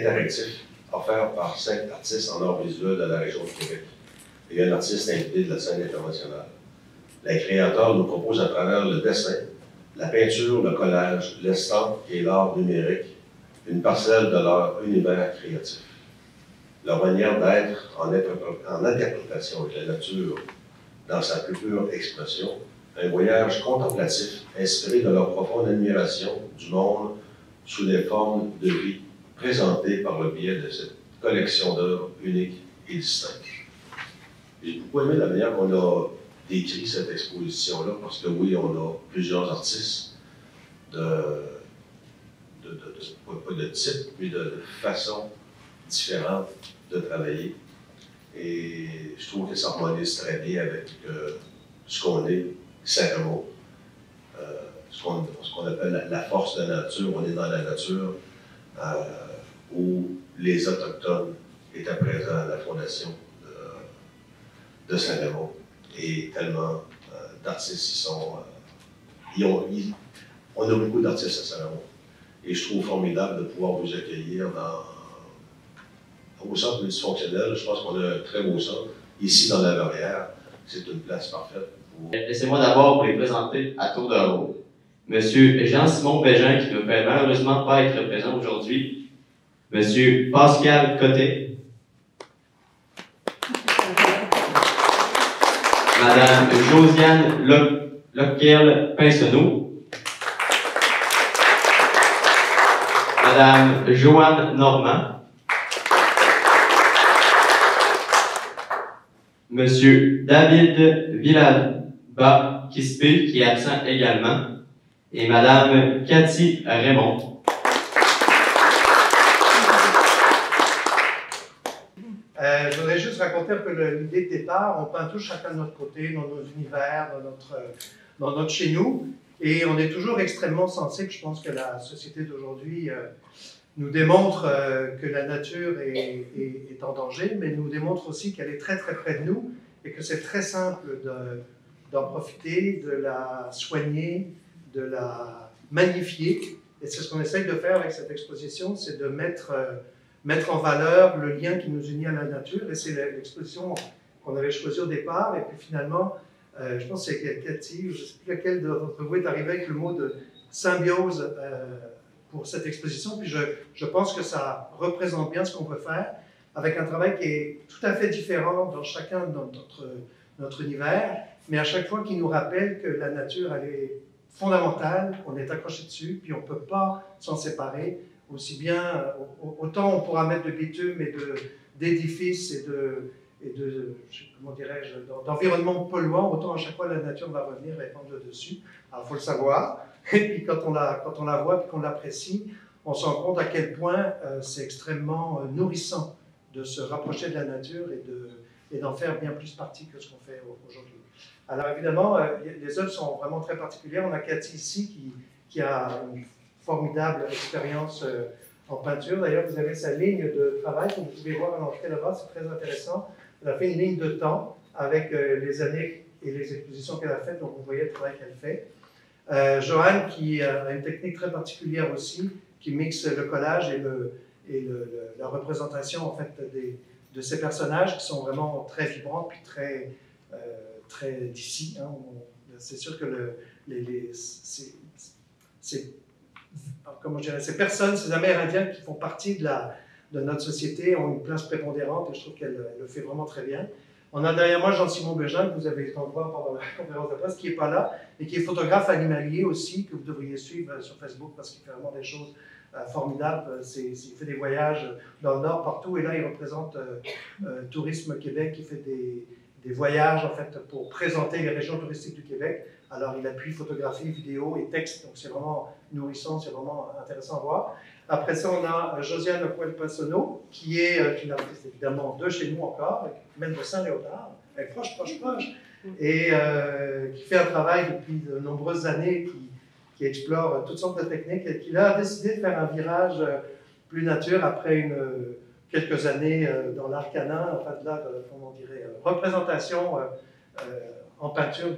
interactif offert par 5 artistes en art visuel de la région de Québec et un artiste invité de la scène internationale. Les créateurs nous proposent à travers le dessin, la peinture, le collage, l'estampe et l'art numérique une parcelle de leur univers créatif. Leur manière d'être en interprétation avec la nature dans sa plus pure expression, un voyage contemplatif inspiré de leur profonde admiration du monde sous des formes de vie présentées par le biais de cette collection d'œuvres uniques et distinctes. J'ai beaucoup aimé la manière qu'on a décrit cette exposition-là, parce que oui, on a plusieurs artistes pas de type, mais de façon différente de travailler. Et je trouve que ça harmonise très bien avec ce qu'on est, Saint-Raymond, ce qu'on appelle la force de la nature. On est dans la nature où les Autochtones étaient présents à la fondation de Saint-Raymond. Et tellement d'artistes y sont. On a beaucoup d'artistes à Saint-Raymond. Et je trouve formidable de pouvoir vous accueillir au centre multifonctionnel. Je pense qu'on a un très beau centre. Ici, dans la Verrière, c'est une place parfaite. Laissez-moi d'abord vous les présenter à tour de rôle. Monsieur Jean-Simon Bégin, qui ne peut malheureusement pas être présent aujourd'hui. Monsieur Pascal Côté. Madame Josiane Locquerle-Pinsonneau. Madame Joanne Normand. Monsieur David Villalba-Quispé, qui est absent également. Et Madame Cathy Raymond. Je voudrais juste raconter un peu l'idée de départ. On peint tous chacun de notre côté, dans nos univers, dans notre chez nous. Et on est toujours extrêmement sensible. Je pense que la société d'aujourd'hui nous démontre que la nature est en danger, mais nous démontre aussi qu'elle est très très près de nous et que c'est très simple d'en profiter, de la soigner, de la magnifier. Et c'est ce qu'on essaye de faire avec cette exposition, c'est de mettre en valeur le lien qui nous unit à la nature. Et c'est l'exposition qu'on avait choisie au départ. Et puis finalement, je pense que c'est Cathy, je ne sais plus laquelle d'entre vous est arrivée avec le mot de symbiose pour cette exposition. Puis je pense que ça représente bien ce qu'on peut faire avec un travail qui est tout à fait différent dans chacun de notre univers, mais à chaque fois qui nous rappelle que la nature, elle est fondamentale, on est accroché dessus, puis on ne peut pas s'en séparer. Aussi bien, autant on pourra mettre de bitume et d'édifices et comment dirais-je, d'environnement polluant, autant à chaque fois la nature va revenir répandre le dessus. Alors il faut le savoir. Et puis quand on la voit et qu'on l'apprécie, on se rend compte à quel point c'est extrêmement nourrissant de se rapprocher de la nature et d'en faire bien plus partie que ce qu'on fait aujourd'hui. Alors évidemment, les œuvres sont vraiment très particulières. On a Cathy ici qui a une formidable expérience en peinture. D'ailleurs, vous avez sa ligne de travail que vous pouvez voir à l'entrée là-bas, c'est très intéressant. Elle a fait une ligne de temps avec les années et les expositions qu'elle a faites, donc vous voyez le travail qu'elle fait. Joanne, qui a une technique très particulière aussi, qui mixe le collage et la représentation en fait, de ces personnages qui sont vraiment très vibrants puis très d'ici. Hein. C'est sûr que comment je dirais, ces personnes, ces Amérindiens qui font partie de notre société ont une place prépondérante et je trouve qu'elle le fait vraiment très bien. On a derrière moi Jean-Simon Bégin, que vous avez entendu voir pendant la conférence de presse, qui n'est pas là, et qui est photographe animalier aussi, que vous devriez suivre sur Facebook parce qu'il fait vraiment des choses formidables. Il fait des voyages dans le Nord, partout, et là il représente Tourisme Québec, qui fait des voyages en fait, pour présenter les régions touristiques du Québec. Alors il appuie photographie, vidéo et texte, donc c'est vraiment nourrissant, c'est vraiment intéressant à voir. Après ça, on a Josiane Locquerle-Pinsonneau, qui est une artiste évidemment de chez nous encore, même de Saint-Léotard, elle est proche, et qui fait un travail depuis de nombreuses années, qui explore toutes sortes de techniques, et qui a décidé de faire un virage plus nature après quelques années dans l'art canin, en fait, là, comment on dirait, représentation en peinture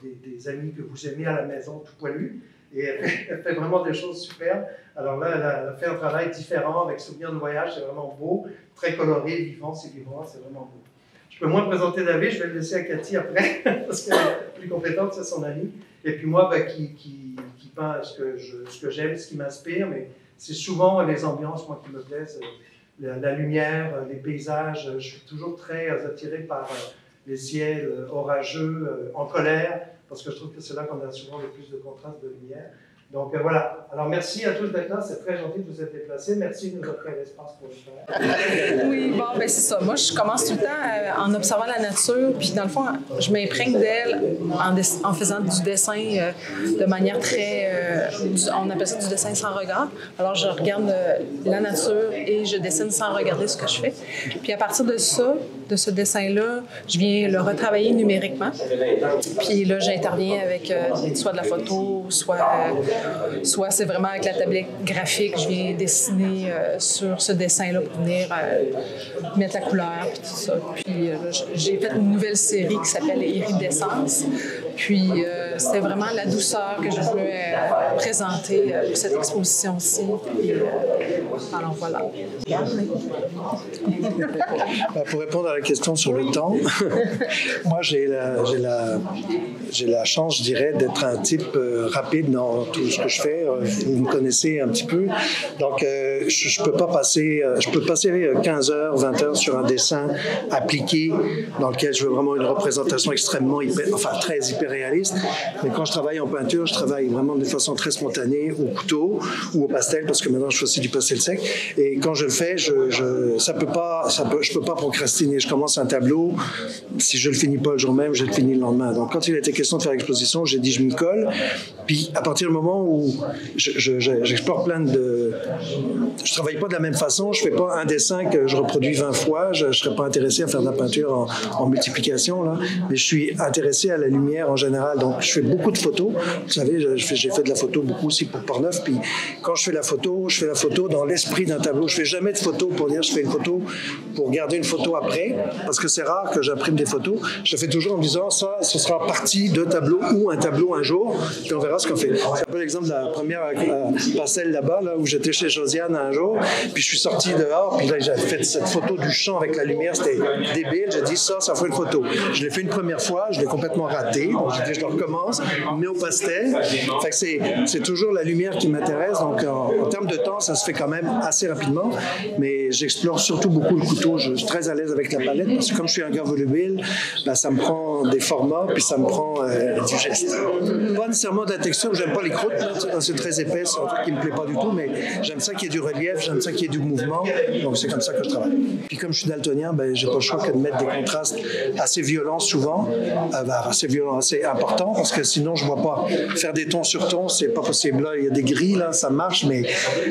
des amis que vous aimez à la maison tout poilus. Et elle fait vraiment des choses superbes. Alors là, elle a fait un travail différent avec Souvenirs de voyage, c'est vraiment beau, très coloré, vivant, c'est vraiment beau. Je peux moins présenter David, je vais le laisser à Cathy après, parce qu'elle est plus compétente, c'est son amie. Et puis moi, qui peint ce que j'aime, ce qui m'inspire, mais c'est souvent les ambiances, moi, qui me plaisent, la lumière, les paysages. Je suis toujours très attiré par les ciels orageux, en colère, parce que je trouve que c'est là qu'on a souvent le plus de contraste de lumière. Donc voilà. Alors merci à tous d'être là, c'est très gentil de vous être déplacés. Merci de nous offrir l'espace pour le faire. Oui, bon, ben c'est ça. Moi, je commence tout le temps en observant la nature, puis dans le fond, je m'imprègne d'elle en faisant du dessin de manière très... on appelle ça du dessin sans regard. Alors, je regarde la nature et je dessine sans regarder ce que je fais. Puis à partir de ça, de ce dessin-là, je viens le retravailler numériquement. Puis là, j'interviens avec soit de la photo, soit c'est vraiment avec la tablette graphique, je viens dessiner sur ce dessin-là pour venir mettre la couleur et tout ça. Puis là, j'ai fait une nouvelle série qui s'appelle Iridescence. Puis c'était vraiment la douceur que je voulais présenter pour cette exposition-ci. Puis alors voilà. Pour répondre à la question sur le temps, moi j'ai la chance, je dirais, d'être un type rapide dans tout ce que je fais. Vous me connaissez un petit peu. Donc je peux passer 15 heures, 20 heures sur un dessin appliqué dans lequel je veux vraiment une représentation extrêmement très hyper réaliste. Mais quand je travaille en peinture, je travaille vraiment de façon très spontanée au couteau ou au pastel, parce que maintenant je fais aussi du pastel sec. Et quand je le fais, je peux pas procrastiner. Je commence un tableau, si je le finis pas le jour même, je le finis le lendemain. Donc quand il a été question de faire l'exposition, j'ai dit je m'y colle. Puis à partir du moment où j'explore je travaille pas de la même façon, je fais pas un dessin que je reproduis 20 fois, je serais pas intéressé à faire de la peinture en multiplication, là, mais je suis intéressé à la lumière en général. Donc je fais beaucoup de photos. Vous savez, j'ai fait de la photo beaucoup aussi pour Portneuf. Puis quand je fais la photo dans l'esprit d'un tableau. Je fais jamais de photo pour dire je fais une photo pour garder une photo après, parce que c'est rare que j'imprime des photos. Je fais toujours en me disant ça, ce sera partie de tableau ou un tableau un jour, puis on verra ce qu'on fait. C'est un peu l'exemple de la première pastel là-bas, là, où j'étais chez Josiane un jour, puis je suis sorti dehors, puis là j'ai fait cette photo du champ avec la lumière, c'était débile. J'ai dit ça fait une photo. Je l'ai fait une première fois, je l'ai complètement raté, donc j'ai dit je le recommence, mais au pastel. Fait que c'est toujours la lumière qui m'intéresse, donc en termes de temps, ça se fait quand même assez rapidement, mais j'explore surtout beaucoup le couteau. Je suis très à l'aise avec la palette, parce que comme je suis un gars volubile, ben, ça me prend des formats, puis ça me prend du geste. Pas nécessairement de la texture, j'aime pas les croûtes, là, c'est très épais, c'est un truc qui me plaît pas du tout, mais j'aime ça qu'il y ait du relief, j'aime ça qu'il y ait du mouvement, donc c'est comme ça que je travaille. Puis comme je suis daltonien, ben, j'ai pas le choix que de mettre des contrastes assez violents souvent, assez violents, assez importants, parce que sinon je vois pas. Faire des tons sur tons, c'est pas possible. Là, il y a des grilles, là, ça marche, mais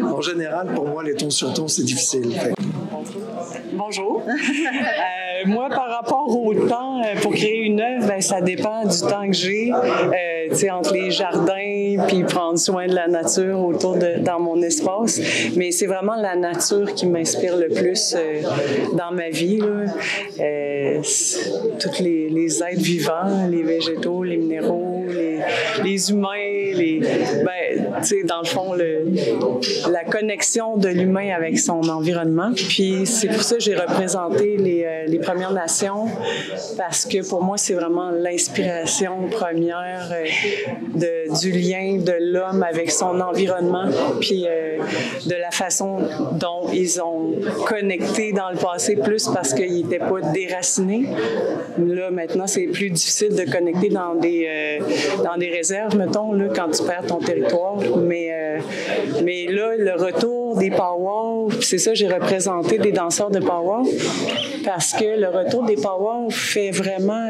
en général, pour moi, les tons sur tons, c'est difficile. Bonjour. Moi, par rapport au temps, pour créer une œuvre, ben, ça dépend du temps que j'ai. Entre les jardins, puis prendre soin de la nature dans mon espace. Mais c'est vraiment la nature qui m'inspire le plus dans ma vie. Tous les êtres vivants, les végétaux, les minéraux, les humains, dans le fond, la connexion de l'humain avec son environnement. Puis c'est pour ça que j'ai représenté les Premières Nations, parce que pour moi, c'est vraiment l'inspiration première du lien de l'homme avec son environnement, puis de la façon dont ils ont connecté dans le passé, plus parce qu'ils n'étaient pas déracinés. Là, maintenant, c'est plus difficile de connecter dans des réserves, mettons, là, quand tu perds ton territoire. Mais là, le retour des powwows, c'est ça, j'ai représenté des danseurs de powwow, parce que le retour des powwows fait vraiment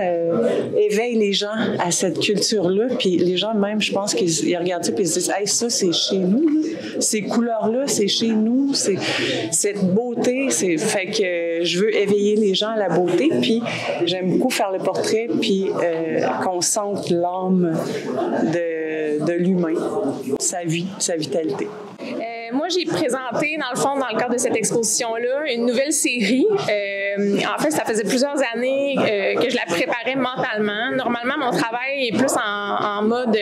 éveille les gens à cette culture-là. Puis les gens, même, je pense qu'ils regardent ça et ils se disent « Hey, ça, c'est chez nous. Là. Ces couleurs-là, c'est chez nous. C'est cette beauté. » Fait que je veux éveiller les gens à la beauté. Puis j'aime beaucoup faire le portrait, puis qu'on sente l'âme de l'humain, sa vie, sa vitalité. Moi, j'ai présenté, dans le fond, dans le cadre de cette exposition-là, une nouvelle série En fait, ça faisait plusieurs années que je la préparais mentalement. Normalement, mon travail est plus en mode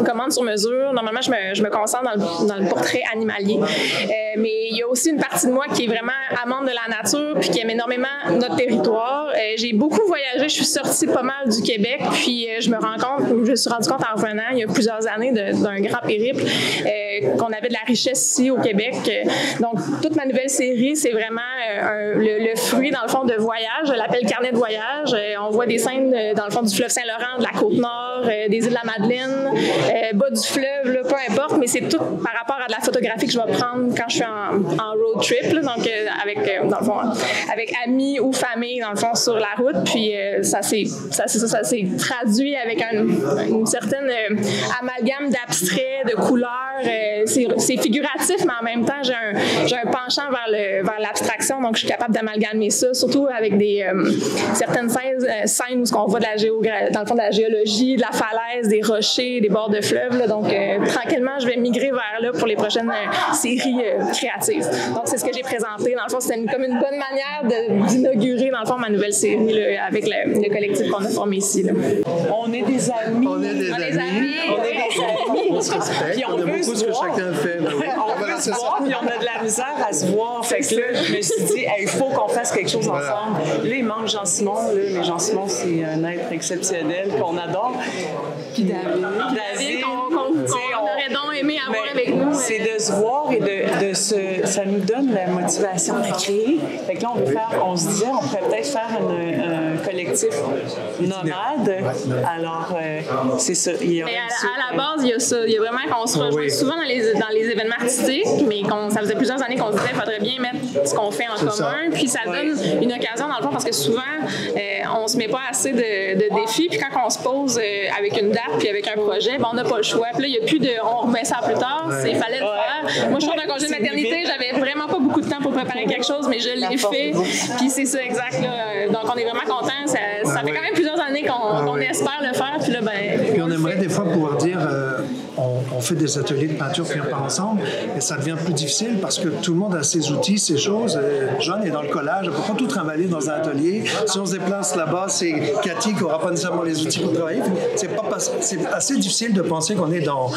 commande sur mesure. Normalement, je me concentre dans le portrait animalier. Mais il y a aussi une partie de moi qui est vraiment amante de la nature puis qui aime énormément notre territoire. J'ai beaucoup voyagé. Je suis sortie pas mal du Québec. Puis je me suis rendu compte en revenant il y a plusieurs années d'un grand périple qu'on avait de la richesse ici au Québec. Donc, toute ma nouvelle série, c'est vraiment le fruit, dans le fond, de voyage. Je l'appelle Carnet de voyage. On voit des scènes, dans le fond, du fleuve Saint-Laurent, de la Côte-Nord, des îles de la Madeleine, bas du fleuve, là, peu importe, mais c'est tout par rapport à de la photographie que je vais prendre quand je suis en road trip, là, donc dans le fond, avec amis ou famille, dans le fond, sur la route. Puis ça s'est traduit avec une certaine amalgame d'abstrait, de couleurs. C'est figuratif, mais en même temps, j'ai un penchant vers l'abstraction, donc je suis capable d'amalgamer ça, surtout avec certaines scènes où on voit dans le fond, de la géologie, de la falaise, des rochers, des bords de fleuve. Là, donc, tranquillement, je vais migrer vers là pour les prochaines séries créatives. Donc, c'est ce que j'ai présenté. Dans le fond, c'était comme une bonne manière d'inaugurer, dans le fond, ma nouvelle série là, avec le collectif qu'on a formé ici. Là. On est des amis. On est des amis. On se respecte. Puis on aime beaucoup ce que chacun fait. On veut se voir, puis on a de la misère à se voir. Fait que là, je me suis dit, il faut qu'on fasse quelque chose ensemble. Là, il manque Jean-Simon. Mais Jean-Simon, c'est un être exceptionnel qu'on adore. Puis David, qu'on aurait donc aimé avoir avec nous. C'est de se voir et ça nous donne la motivation de créer. Fait que là, on se disait, on pourrait peut-être faire un collectif nomade. Alors, c'est ça. À la base, il y a ça. Il y a vraiment qu'on se rejoint souvent dans les événements artistiques, mais ça faisait plusieurs années qu'on se disait qu'il faudrait bien mettre ce qu'on fait en commun. Puis ça donne une occasion, dans le fond, parce que souvent, on se met pas assez de défis. Puis quand on se pose avec une date puis avec un projet, on n'a pas le choix. Puis là, il n'y a plus de on remet ça plus tard. Il fallait le faire. Moi, je sors d'un congé de maternité, j'avais vraiment pas beaucoup de temps pour préparer quelque chose, mais je l'ai fait. Puis c'est ça, exact. Là. Donc, on est vraiment contents. Ça fait quand même plusieurs années qu'on espère le faire. Puis là, puis on aimerait des fois pouvoir dire on fait des ateliers de peinture puis on part ensemble, et ça devient plus difficile parce que tout le monde a ses outils, ses choses. John est dans le collage, on ne peut pas tout trimballer dans un atelier. Si on se déplace là-bas, c'est Cathy qui n'aura pas nécessairement les outils pour travailler. C'est assez difficile de penser qu'on est on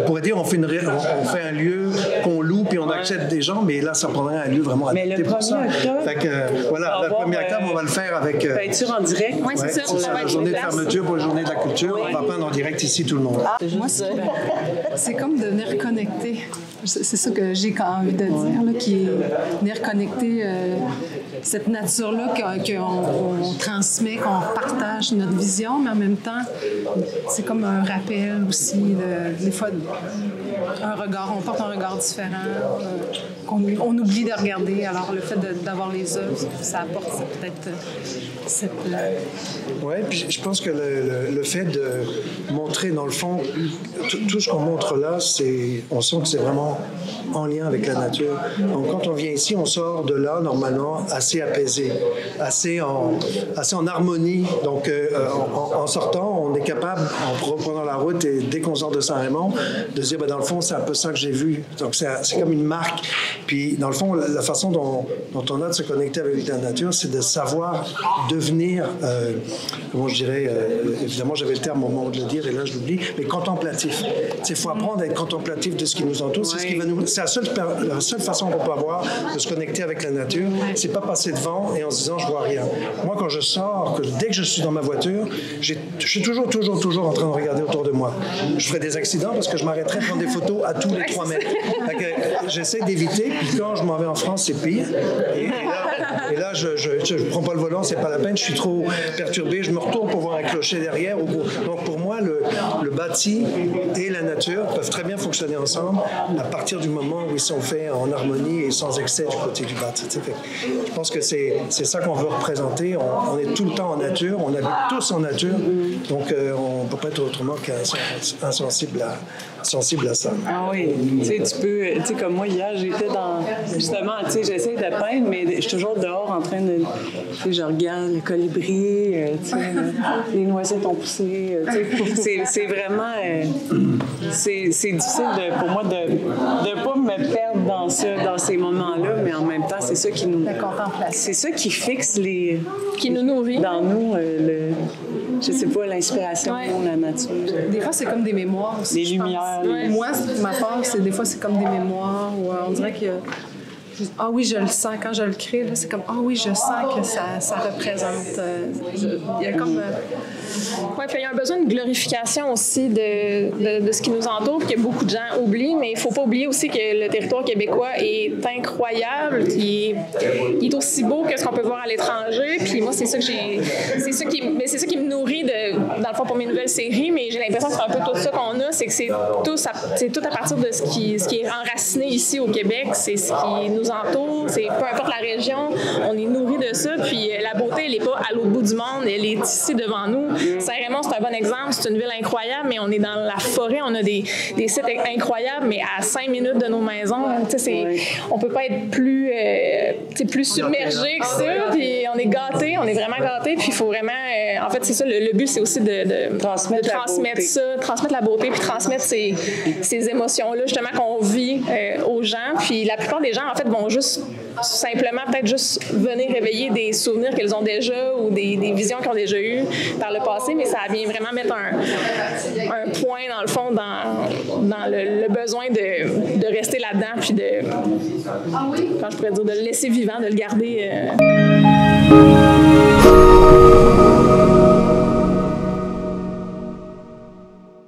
pourrait dire on fait un lieu qu'on loue puis on accepte des gens, mais là ça prendrait un lieu vraiment adapté pour ça. Fait que voilà, le 1er octobre, on va le faire avec peinture en direct. Oui, c'est ça. C'est ça, la journée de fermeture pour la journée de la culture. On va peindre en direct ici tout le monde. Moi, c'est comme de venir connecter. C'est ça que j'ai envie de dire, là, qui est venir connecter cette nature-là qu'on transmet, qu'on partage notre vision, mais en même temps, c'est comme un rappel aussi, des fois, on porte un regard différent, qu'on oublie de regarder. Alors, le fait d'avoir les œuvres, ça apporte peut-être cette... Oui, puis je pense que le fait de montrer, dans le fond, tout ce qu'on montre là, on sent que c'est vraiment en lien avec la nature. Donc, quand on vient ici, on sort de là, normalement, assez apaisé, assez en harmonie. Donc, en sortant, on est capable, en reprenant la route, et dès qu'on sort de Saint-Raymond, de se dire, dans le fond, c'est un peu ça que j'ai vu. Donc, c'est comme une marque. Puis, dans le fond, la façon dont on a de se connecter avec la nature, c'est de savoir devenir, comment je dirais, évidemment, j'avais le terme au moment de le dire, et là, je l'oublie, mais contemplatif. Il faut apprendre à être contemplatif de ce qui nous entoure. C'est ce qui va c'est la seule façon qu'on peut avoir de se connecter avec la nature. C'est pas passer devant et en se disant, je vois rien. Moi, quand je sors, dès que je suis dans ma voiture, je suis toujours en train de regarder autour de moi. Je ferai des accidents parce que je m'arrêterai prendre des photos à tous les 3 mètres. J'essaie d'éviter, puis quand je m'en vais en France, c'est pire. Et là, je prends pas le volant, c'est pas la peine, je suis trop perturbé, je me retourne pour voir un clocher derrière. Donc pour moi, le bâti et la nature peuvent très bien fonctionner ensemble à partir du moment où ils sont faits en harmonie et sans excès du côté du bâti. Je pense que c'est ça qu'on veut représenter. On est tout le temps en nature, on habite tous en nature, donc on ne peut pas être autrement qu'insensible à sensible à ça. Ah oui, tu sais, comme moi, hier, j'étais justement, tu sais, j'essaie de peindre, mais je suis toujours dehors en train de, tu sais, je regarde le colibri, tu sais, les noisettes ont poussé, tu sais, c'est vraiment, c'est difficile pour moi de pas me perdre dans ces moments-là, mais en même temps, c'est ça qui nous... La contemplation. C'est ça qui fixe qui nous nourrit. Dans nous, je sais pas, l'inspiration, la nature. Des fois, c'est comme des mémoires aussi. Les lumières. Moi, ma part, des fois, c'est comme des mémoires où on dirait que. Ah oui, je le sens. Quand je le crée, là, c'est comme ah oui, je sens que ça représente. Il y a comme. Oui, puis il y a un besoin de glorification aussi de ce qui nous entoure, que beaucoup de gens oublient, mais il ne faut pas oublier aussi que le territoire québécois est incroyable, il est aussi beau que ce qu'on peut voir à l'étranger. Puis moi, c'est ça qui me nourrit dans le fond pour mes nouvelles séries, mais j'ai l'impression que c'est un peu tout ça qu'on a, c'est que c'est tout à partir de ce qui est enraciné ici au Québec, c'est ce qui nous entoure, c'est peu importe la région, on est nourri de ça, puis la beauté, elle n'est pas à l'autre bout du monde, elle est ici devant nous. Saint-Raymond, c'est un bon exemple, c'est une ville incroyable, mais on est dans la forêt, on a des sites incroyables, mais à 5 minutes de nos maisons, on peut pas être plus submergé que ça, puis on est gâtés, on est vraiment gâtés, puis il faut vraiment, en fait, c'est ça, le but, c'est aussi de transmettre ça, transmettre la beauté, puis transmettre ces émotions-là, justement, qu'on vit aux gens, puis la plupart des gens, en fait, vont juste simplement peut-être juste venir réveiller des souvenirs qu'ils ont déjà ou des visions qu'ils ont déjà eues par le passé, mais ça vient vraiment mettre un point, dans le fond, dans le besoin de rester là-dedans, puis quand je pourrais dire, de le laisser vivant, de le garder.